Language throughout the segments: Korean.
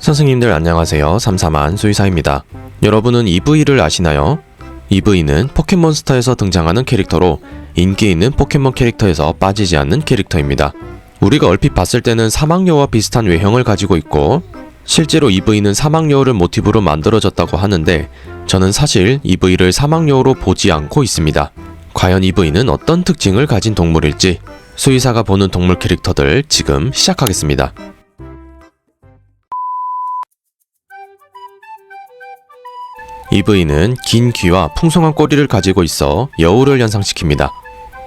선생님들 안녕하세요. 삼삼한 수의사입니다. 여러분은 EV를 아시나요? EV는 포켓몬스터에서 등장하는 캐릭터로 인기 있는 포켓몬 캐릭터에서 빠지지 않는 캐릭터입니다. 우리가 얼핏 봤을 때는 사막여우와 비슷한 외형을 가지고 있고 실제로 EV는 사막여우를 모티브로 만들어졌다고 하는데 저는 사실 EV를 사막여우로 보지 않고 있습니다. 과연 EV는 어떤 특징을 가진 동물일지 수의사가 보는 동물 캐릭터들 지금 시작하겠습니다. EV는 긴 귀와 풍성한 꼬리를 가지고 있어 여우를 연상시킵니다.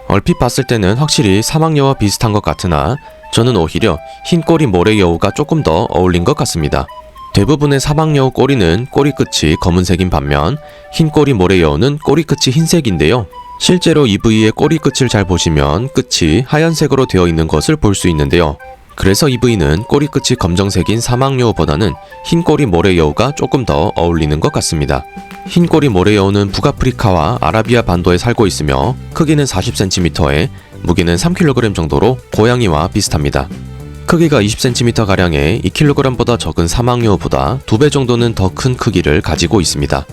얼핏 봤을 때는 확실히 사막여우와 비슷한 것 같으나 저는 오히려 흰꼬리 모래여우가 조금 더 어울린 것 같습니다. 대부분의 사막여우 꼬리는 꼬리 끝이 검은색인 반면 흰꼬리 모래여우는 꼬리 끝이 흰색인데요. 실제로 EV의 꼬리 끝을 잘 보시면 끝이 하얀색으로 되어 있는 것을 볼 수 있는데요. 그래서 EV는 꼬리 끝이 검정색인 사막여우보다는 흰꼬리 모래여우가 조금 더 어울리는 것 같습니다. 흰꼬리 모래여우는 북아프리카와 아라비아 반도에 살고 있으며 크기는 40cm에 무게는 3kg 정도로 고양이와 비슷합니다. 크기가 20cm가량의 2kg보다 적은 사막여우보다 2배 정도는 더 큰 크기를 가지고 있습니다.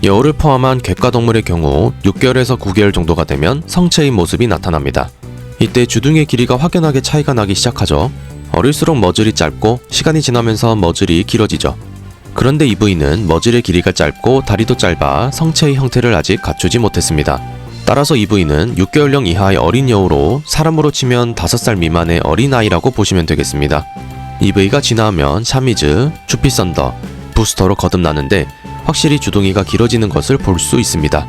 여우를 포함한 객과동물의 경우 6개월에서 9개월 정도가 되면 성체의 모습이 나타납니다. 이때 주둥이의 길이가 확연하게 차이가 나기 시작하죠. 어릴수록 머즐이 짧고 시간이 지나면서 머즐이 길어지죠. 그런데 EV는 머즐의 길이가 짧고 다리도 짧아 성체의 형태를 아직 갖추지 못했습니다. 따라서 EV는 6개월령 이하의 어린 여우로 사람으로 치면 5살 미만의 어린아이라고 보시면 되겠습니다. EV가 진화하면 샤미즈, 주피선더, 부스터로 거듭나는데 확실히 주둥이가 길어지는 것을 볼 수 있습니다.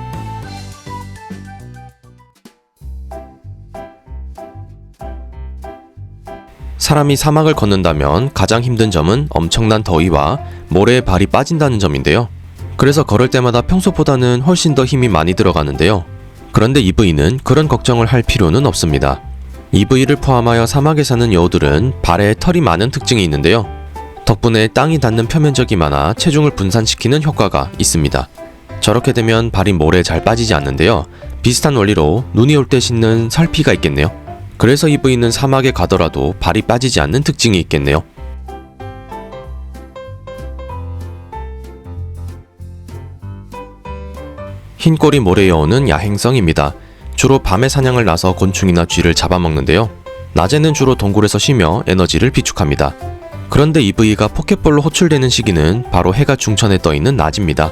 사람이 사막을 걷는다면 가장 힘든 점은 엄청난 더위와 모래에 발이 빠진다는 점인데요. 그래서 걸을 때마다 평소보다는 훨씬 더 힘이 많이 들어가는데요. 그런데 EV는 그런 걱정을 할 필요는 없습니다. EV를 포함하여 사막에 사는 여우들은 발에 털이 많은 특징이 있는데요. 덕분에 땅이 닿는 표면적이 많아 체중을 분산시키는 효과가 있습니다. 저렇게 되면 발이 모래에 잘 빠지지 않는데요. 비슷한 원리로 눈이 올 때 신는 설피가 있겠네요. 그래서 EV는 사막에 가더라도 발이 빠지지 않는 특징이 있겠네요. 흰꼬리 모래여우는 야행성입니다. 주로 밤에 사냥을 나서 곤충이나 쥐를 잡아먹는데요. 낮에는 주로 동굴에서 쉬며 에너지를 비축합니다. 그런데 EV가 포켓볼로 호출되는 시기는 바로 해가 중천에 떠있는 낮입니다.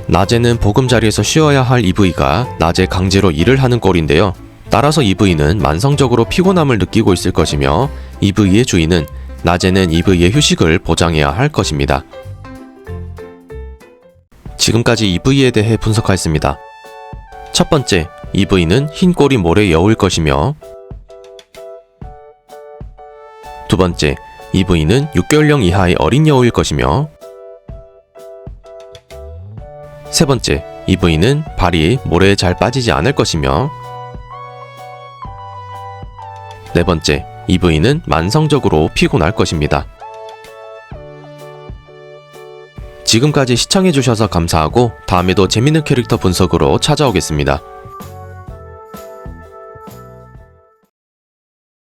낮에는 보금자리에서 쉬어야 할 EV가 낮에 강제로 일을 하는 꼴인데요. 따라서 EV는 만성적으로 피곤함을 느끼고 있을 것이며 EV의 주인은 낮에는 EV의 휴식을 보장해야 할 것입니다. 지금까지 EV에 대해 분석하였습니다. 첫 번째, EV는 흰꼬리 모래여우일 것이며 두 번째, EV는 6개월령 이하의 어린 여우일 것이며 세 번째, EV는 발이 모래에 잘 빠지지 않을 것이며 네 번째, EV는 만성적으로 피곤할 것입니다. 지금까지 시청해주셔서 감사하고 다음에도 재밌는 캐릭터 분석으로 찾아오겠습니다.